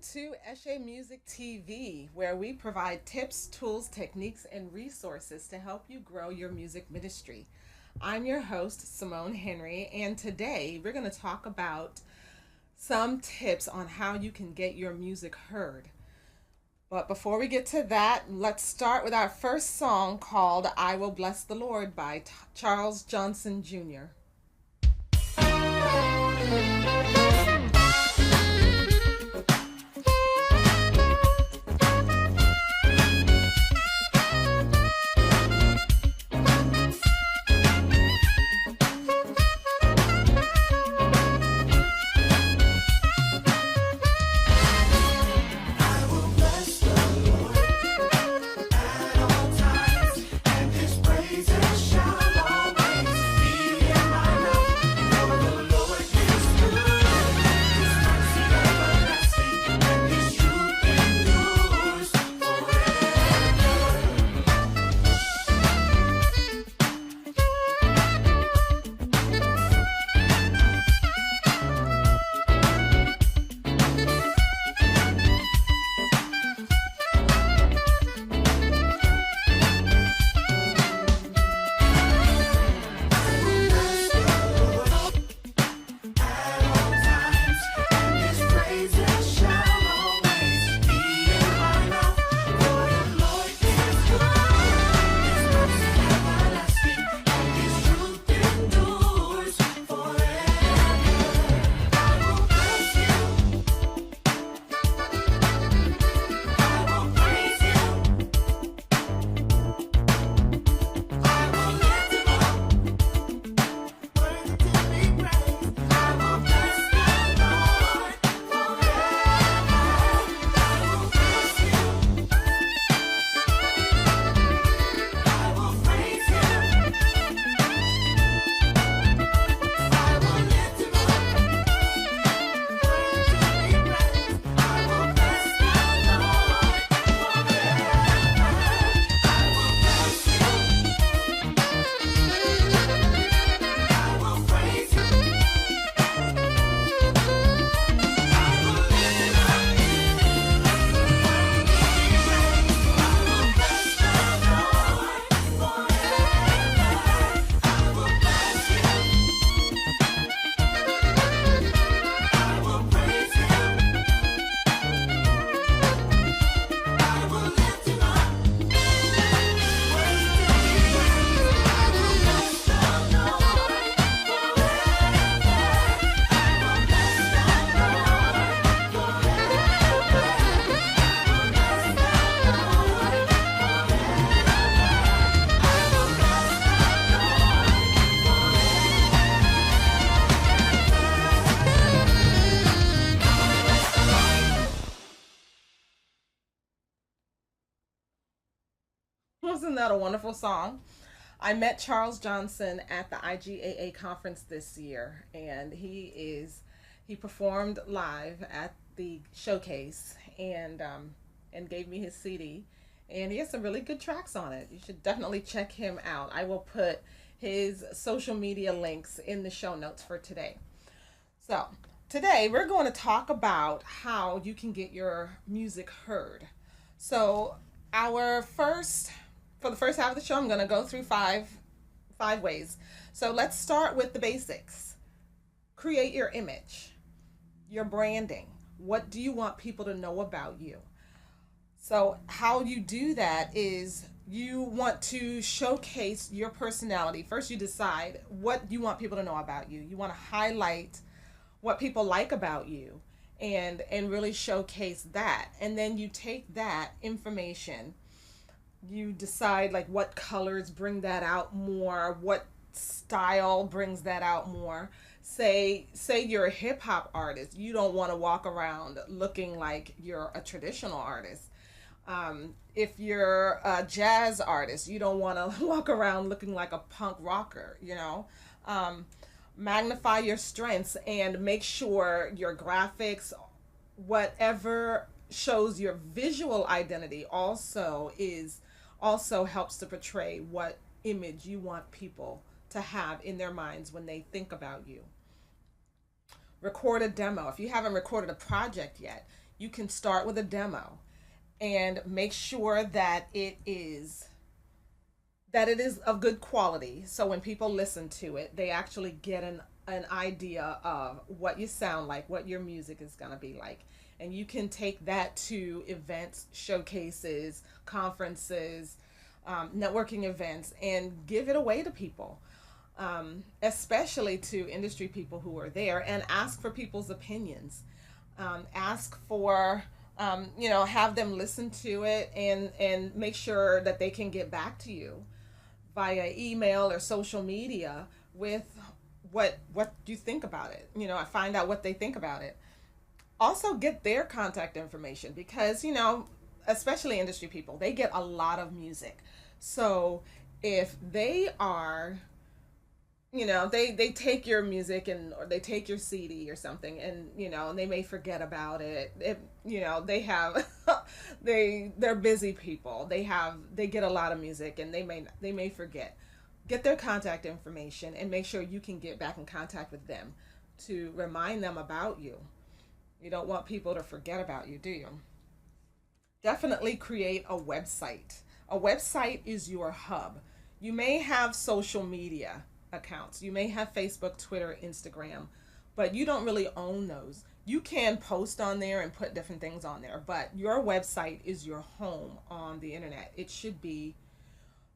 to ECHE Music TV, where we provide tips, tools, techniques, and resources to help you grow your music ministry. I'm your host, Simone Henry, and today we're going to talk about some tips on how you can get your music heard. But before we get to that, let's start with our first song called I Will Bless the Lord by Charles Johnson Jr. Wasn't that a wonderful song? I met Charles Johnson at the IGAA conference this year, and he performed live at the showcase and gave me his CD, and he has some really good tracks on it. You should definitely check him out. I will put his social media links in the show notes for today. So today we're going to talk about how you can get your music heard. So our first for the first half of the show, I'm going to go through five ways. So let's start with the basics. Create your image, your branding. What do you want people to know about you? So how you do that is you want to showcase your personality. First, you decide what you want people to know about you. You want to highlight what people like about you and really showcase that. And then you take that information, you decide like what colors bring that out more, what style brings that out more. Say you're a hip hop artist, you don't want to walk around looking like you're a traditional artist. If you're a jazz artist, you don't want to walk around looking like a punk rocker, magnify your strengths and make sure your graphics, whatever shows your visual identity, also helps to portray what image you want people to have in their minds when they think about you. Record a demo. If you haven't recorded a project yet, you can start with a demo and make sure that it is of good quality. So when people listen to it, they actually get an idea of what you sound like, what your music is going to be like. And you can take that to events, showcases, conferences, networking events, and give it away to people, especially to industry people who are there, and ask for people's opinions. Ask for, have them listen to it, and make sure that they can get back to you via email or social media with what you think about it. I find out what they think about it. Also get their contact information, because especially industry people, they get a lot of music. So if they are, they take your music, or they take your CD or something, and and they may forget about it. They have they're busy people. They get a lot of music, and they may forget. Get their contact information and make sure you can get back in contact with them to remind them about you. You don't want people to forget about you, do you? Definitely create a website. A website is your hub. You may have social media accounts. You may have Facebook, Twitter, Instagram, but you don't really own those. You can post on there and put different things on there, but your website is your home on the internet. It should be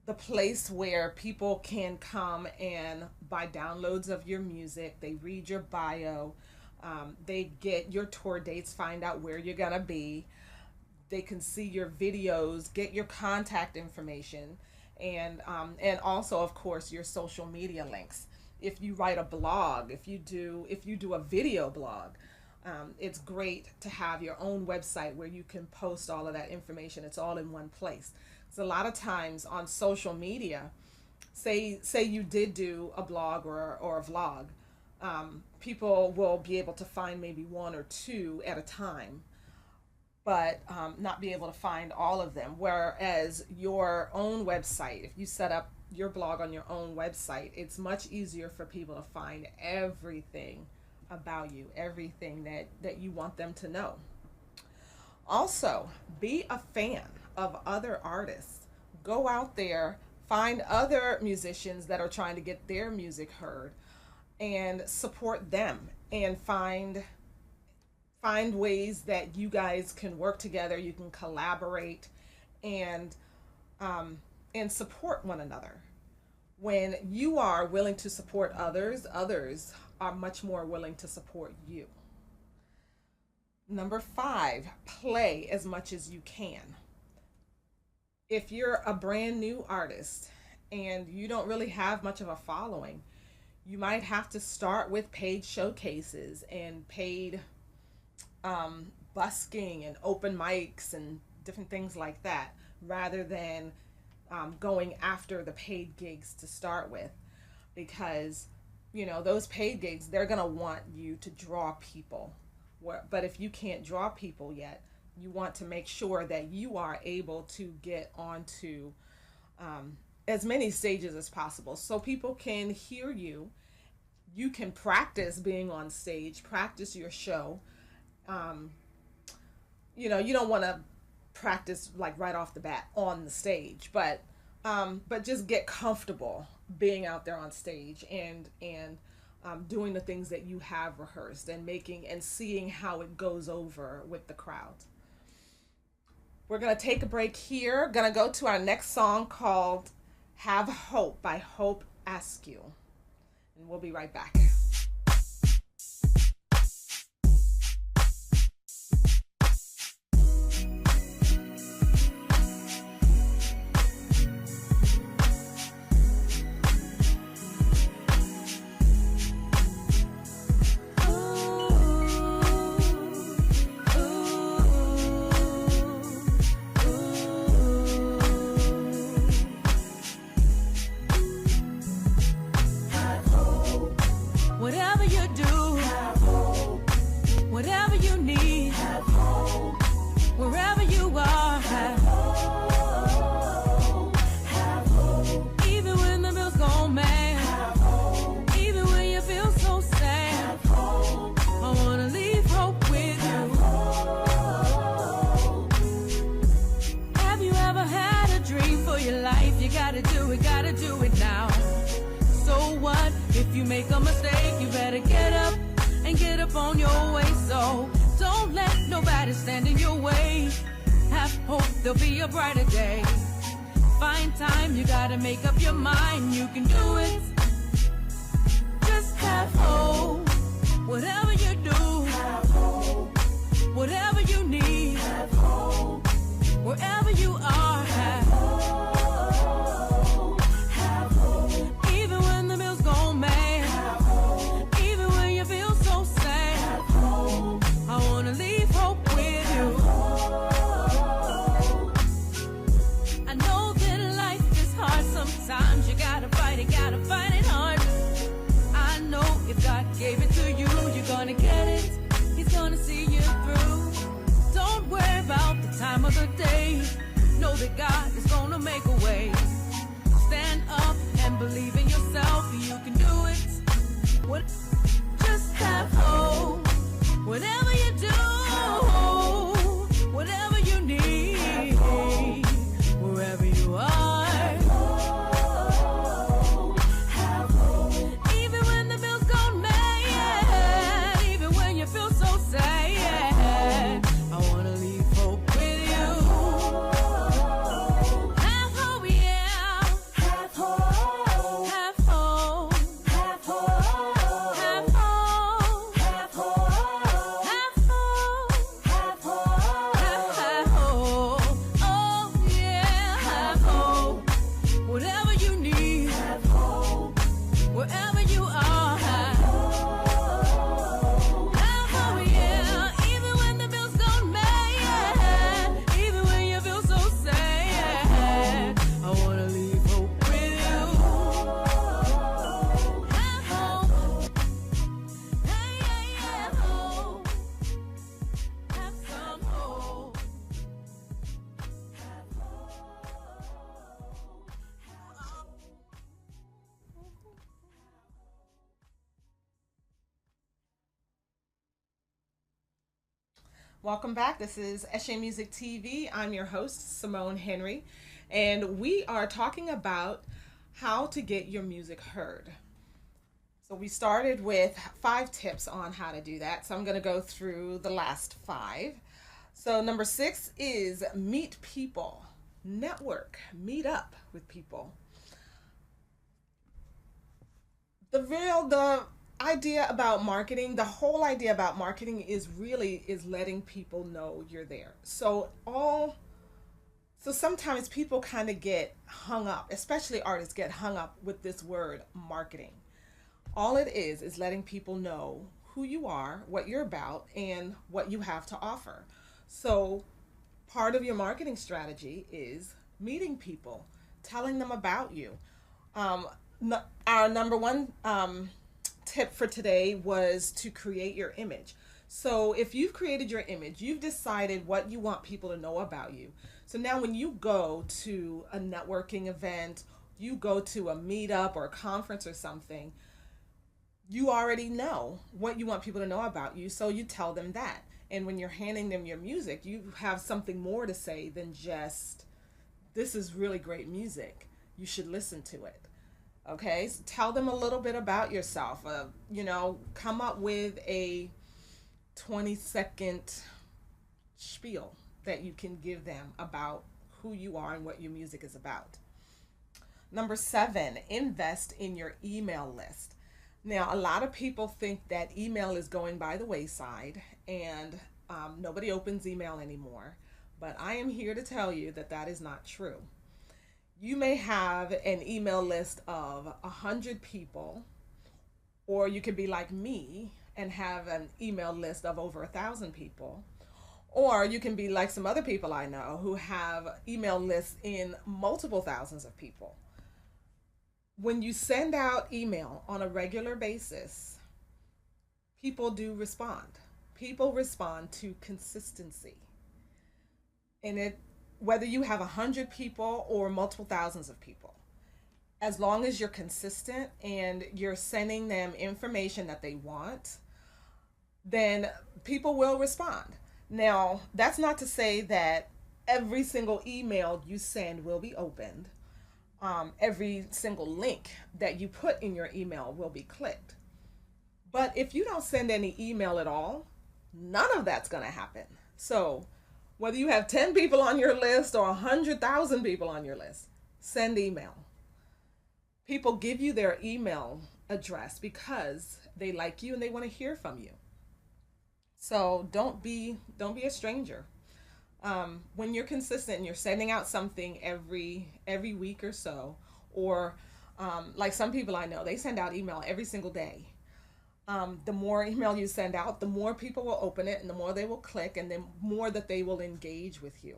the place where people can come and buy downloads of your music. They read your bio. They get your tour dates, find out where you're going to be. They can see your videos, get your contact information, and also, of course, your social media links. If you write a blog, if you do a video blog, it's great to have your own website where you can post all of that information. It's all in one place. So a lot of times on social media, say you did do a blog or a vlog, people will be able to find maybe one or two at a time, but not be able to find all of them. Whereas your own website, if you set up your blog on your own website, it's much easier for people to find everything about you, everything that you want them to know. Also, be a fan of other artists. Go out there, find other musicians that are trying to get their music heard, and support them, and find ways that you guys can work together. You can collaborate and support one another. When you are willing to support others, others are much more willing to support you. Number 5, play as much as you can. If you're a brand new artist and you don't really have much of a following, you might have to start with paid showcases and paid busking and open mics and different things like that, rather than going after the paid gigs to start with. Because those paid gigs, they're going to want you to draw people. But if you can't draw people yet, you want to make sure that you are able to get onto as many stages as possible, so people can hear you. You can practice being on stage, practice your show. You don't want to practice like right off the bat on the stage, but just get comfortable being out there on stage, and doing the things that you have rehearsed, and making and seeing how it goes over with the crowd. We're going to take a break here. Going to go to our next song called Have Hope by Hope Askew. And we'll be right back. your life. You gotta do it now. So what if you make a mistake? You better get up and get up on your way. So don't let nobody stand in your way. Have hope, there'll be a brighter day. Find time, you gotta make up your mind. You can do it. Just have hope. Whatever you do, have hope. Whatever you need, have hope. Wherever you are, have hope. Have hope. Even when the bills go mad, have hope. Even when you feel so sad, have hope. I wanna leave hope with you. I know that life is hard sometimes. You gotta fight it hard. I know if God gave it to you, you're gonna get it. He's gonna see you through. Don't worry about the time of the day. Know that God is gonna make a way. Stand up and believe in yourself. You can do it. What? Just have hope. Whatever you do, whatever you need, wherever you are. Welcome back. This is ECHE Music TV. I'm your host, Simone Henry, and we are talking about how to get your music heard. So we started with 5 tips on how to do that. So I'm going to go through the last 5. So number 6 is meet people, network, meet up with people. The idea about marketing, the whole idea about marketing is letting people know you're there. So sometimes people kind of get hung up, especially artists get hung up with this word marketing. All it is letting people know who you are, what you're about, and what you have to offer. So part of your marketing strategy is meeting people, telling them about you. Our number one tip for today was to create your image. So if you've created your image, you've decided what you want people to know about you. So now when you go to a networking event, you go to a meetup or a conference or something, you already know what you want people to know about you. So you tell them that. And when you're handing them your music, you have something more to say than just, this is really great music. You should listen to it. Okay, so tell them a little bit about yourself. Come up with a 20-second spiel that you can give them about who you are and what your music is about. Number 7, invest in your email list. Now, a lot of people think that email is going by the wayside and nobody opens email anymore. But I am here to tell you that that is not true. You may have an email list of 100 people, or you could be like me and have an email list of over 1,000 people, or you can be like some other people I know who have email lists in multiple thousands of people. When you send out email on a regular basis, people do respond. People respond to consistency. And whether you have 100 people or multiple thousands of people, as long as you're consistent and you're sending them information that they want, then people will respond. Now, that's not to say that every single email you send will be opened. Every single link that you put in your email will be clicked. But if you don't send any email at all, none of that's going to happen. So whether you have 10 people on your list or 100,000 people on your list, send email. People give you their email address because they like you and they want to hear from you. So don't be a stranger. When you're consistent and you're sending out something every week or so, or like some people I know, they send out email every single day. The more email you send out, the more people will open it and the more they will click and the more that they will engage with you.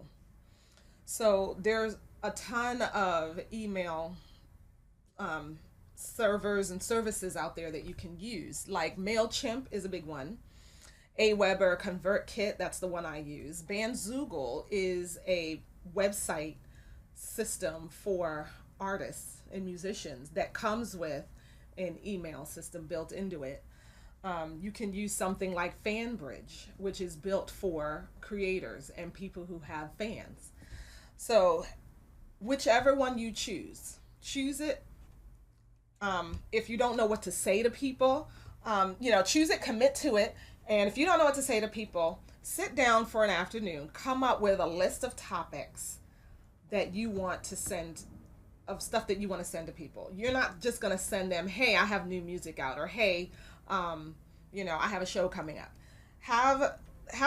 So there's a ton of email servers and services out there that you can use. Like MailChimp is a big one. Aweber, ConvertKit, that's the one I use. Bandzoogle is a website system for artists and musicians that comes with an email system built into it. You can use something like FanBridge, which is built for creators and people who have fans. So whichever one you choose it. If you don't know what to say to people, choose it, commit to it. And if you don't know what to say to people, sit down for an afternoon, come up with a list of topics that you want to send, of stuff that you want to send to people. You're not just going to send them, hey, I have new music out, or hey, I have a show coming up. Have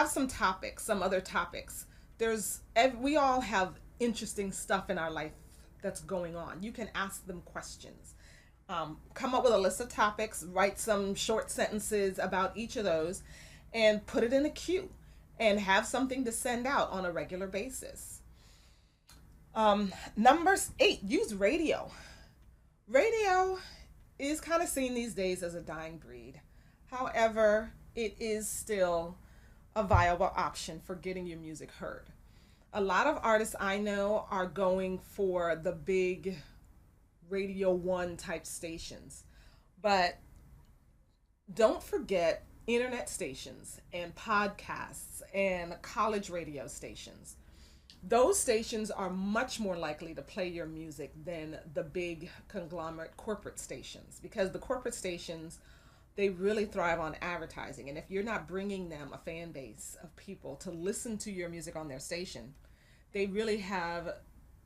some topics, some other topics. We all have interesting stuff in our life that's going on. You can ask them questions. Come up with a list of topics, write some short sentences about each of those, and put it in a queue and have something to send out on a regular basis. Number 8, use radio. Radio is kind of seen these days as a dying breed. However, it is still a viable option for getting your music heard. A lot of artists I know are going for the big Radio 1 type stations. But don't forget internet stations and podcasts and college radio stations. Those stations are much more likely to play your music than the big conglomerate corporate stations, because the corporate stations, they really thrive on advertising. And if you're not bringing them a fan base of people to listen to your music on their station, they really have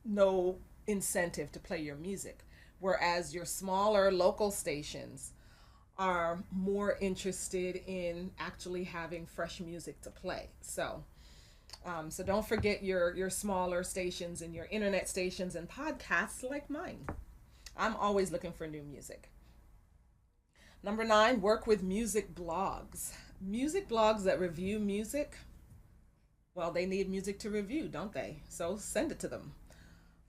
no incentive to play your music. Whereas your smaller local stations are more interested in actually having fresh music to play. So don't forget your smaller stations and your internet stations and podcasts like mine. I'm always looking for new music. Number 9, work with music blogs. Music blogs that review music, well, they need music to review, don't they? So send it to them.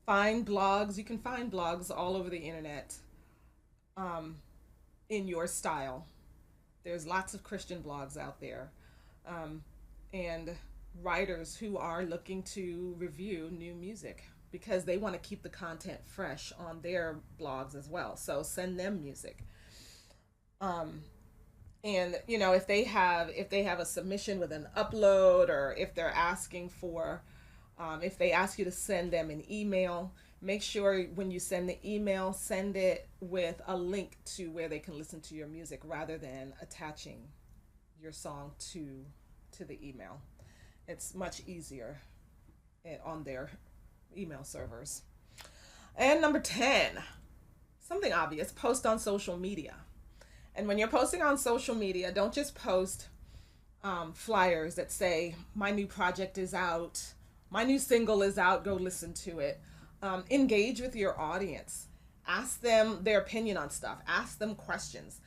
Find blogs. You can find blogs all over the internet in your style. There's lots of Christian blogs out there, and writers who are looking to review new music because they want to keep the content fresh on their blogs as well. So send them music. And if they have a submission with an upload, or if they're asking for if they ask you to send them an email, make sure when you send the email, send it with a link to where they can listen to your music rather than attaching your song to the email. It's much easier on their email servers. And number 10, something obvious, post on social media. And when you're posting on social media, don't just post flyers that say, my new project is out, my new single is out, go listen to it. Engage with your audience. Ask them their opinion on stuff. Ask them questions.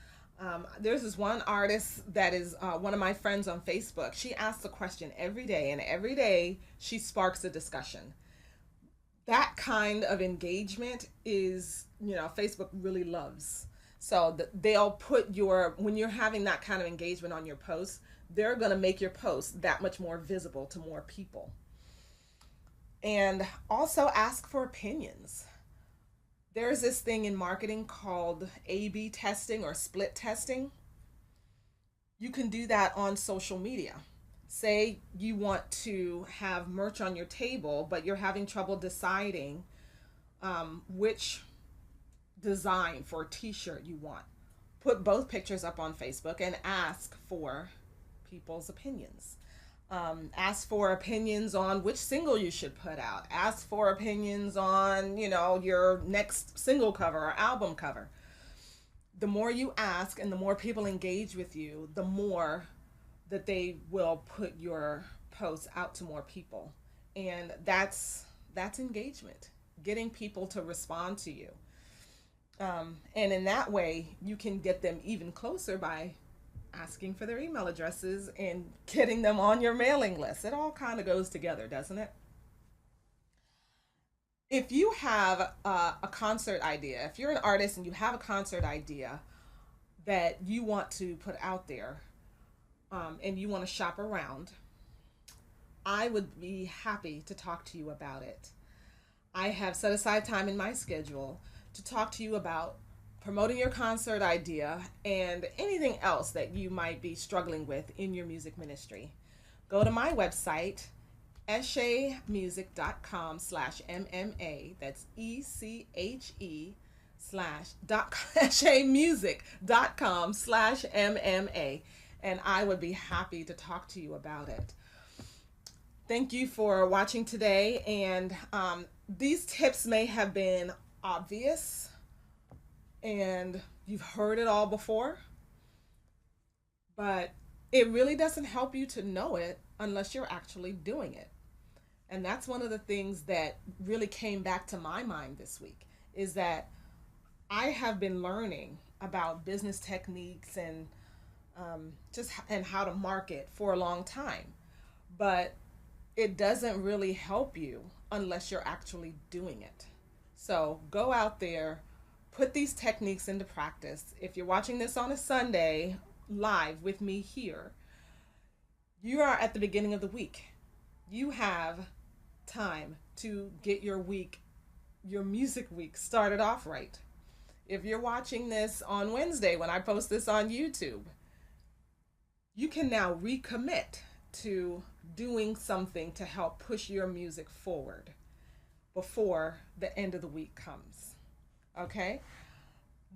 There's this one artist that is one of my friends on Facebook. She asks a question every day, and every day she sparks a discussion. That kind of engagement is, Facebook really loves. So they'll put when you're having that kind of engagement on your posts, they're going to make your post that much more visible to more people. And also ask for opinions. There's this thing in marketing called A/B testing or split testing. You can do that on social media. Say you want to have merch on your table, but you're having trouble deciding which design for a t-shirt you want. Put both pictures up on Facebook and ask for people's opinions. Ask for opinions on which single you should put out. Ask for opinions on, your next single cover or album cover. The more you ask and the more people engage with you, the more that they will put your posts out to more people. And that's engagement, getting people to respond to you. And in that way, you can get them even closer by asking for their email addresses and getting them on your mailing list. It all kind of goes together, doesn't it? If you have a concert idea, if you're an artist and you have a concert idea that you want to put out there, and you want to shop around, I would be happy to talk to you about it. I have set aside time in my schedule to talk to you about promoting your concert idea and anything else that you might be struggling with in your music ministry. Go to my website, ECHEmusic.com/MMA. That's ECHEmusic.com/MMA. And I would be happy to talk to you about it. Thank you for watching today. And these tips may have been obvious and you've heard it all before, but it really doesn't help you to know it unless you're actually doing it. And that's one of the things that really came back to my mind this week, is that I have been learning about business techniques and how to market for a long time, but it doesn't really help you unless you're actually doing it. So go out there, put these techniques into practice. If you're watching this on a Sunday live with me here, you are at the beginning of the week. You have time to get your music week started off right. If you're watching this on Wednesday when I post this on YouTube, you can now recommit to doing something to help push your music forward before the end of the week comes. Okay?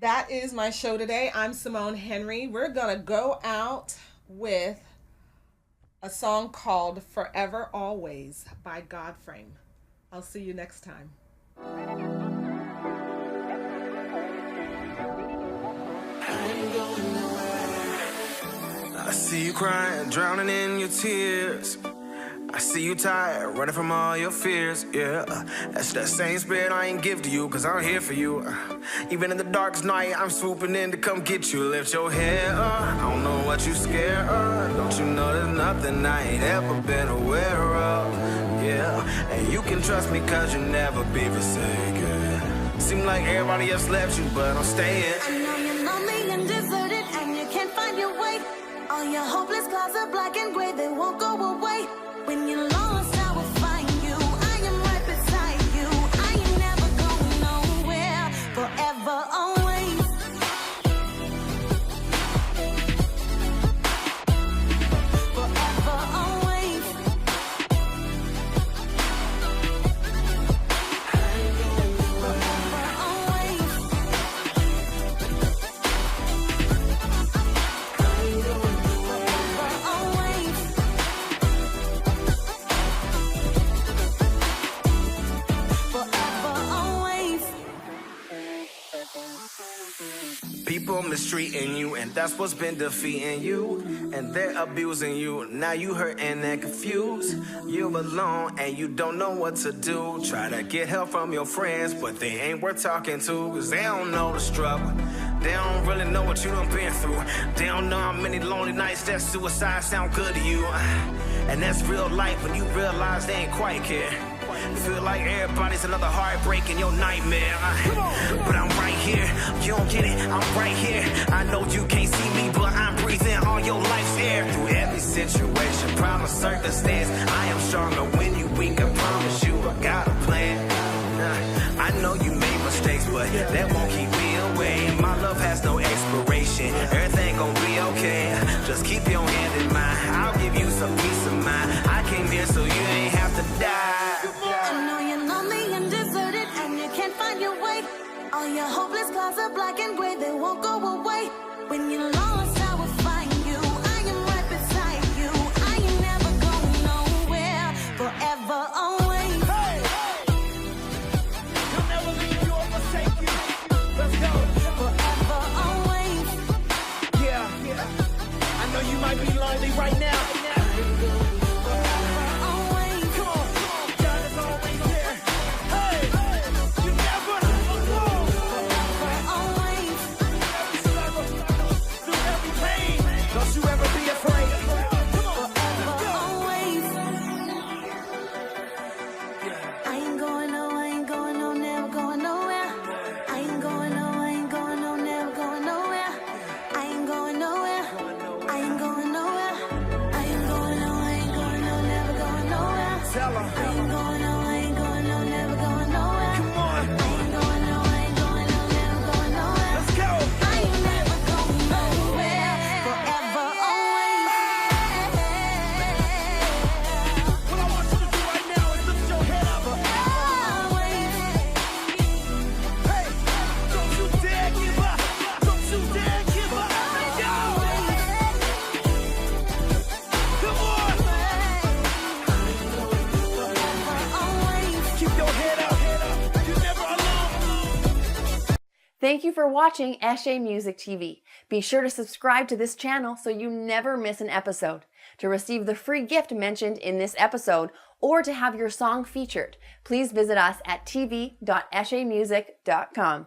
That is my show today. I'm Simone Henry. We're going to go out with a song called Forever Always by Godframe. I'll see you next time. I see you crying, drowning in your tears. I see you tired, running from all your fears, yeah. That's that same spirit I ain't give to you, cause I'm here for you. Even in the darkest night, I'm swooping in to come get you. Lift your head up, I don't know what you scared of. Don't you know there's nothing I ain't ever been aware of, yeah. And you can trust me cause you'll never be forsaken. Seem like everybody else left you, but I'm staying. I know you're lonely and deserted and you can't find your way. All your hopeless clouds are black and gray, they won't go away. When you're lost, I will find you. I am right beside you. I ain't never going nowhere. Forever, always. Forever, always. Forever, always. People mistreating you, and that's what's been defeating you. And they're abusing you, now you hurting and confused. You're alone and you don't know what to do. Try to get help from your friends, but they ain't worth talking to, cause they don't know the struggle. They don't really know what you done been through. They don't know how many lonely nights that suicide sound good to you. And that's real life when you realize they ain't quite care. Feel like everybody's another heartbreak in your nightmare. But I'm right here, you don't get it, I'm right here. I know you can't see me, but I'm breathing all your life's air. Through every situation, problem, circumstance, I am stronger when you weak, I promise you I got a plan. I know you made mistakes, but that won't keep me away. My love has no expiration, everything gon' be okay. Just keep your hand in mine, I'll give you some peace of mind. find your way. All your hopeless clouds are black and gray, they won't go away. When you're lost, I will find you. I am right beside you. I ain't never going nowhere. Forever always. Hey! You'll never leave you or forsake you. Let's go. Forever always. Yeah. I know you might be lonely right now. Thank you for watching ECHE Music TV. Be sure to subscribe to this channel so you never miss an episode. To receive the free gift mentioned in this episode or to have your song featured, please visit us at tv.echemusic.com.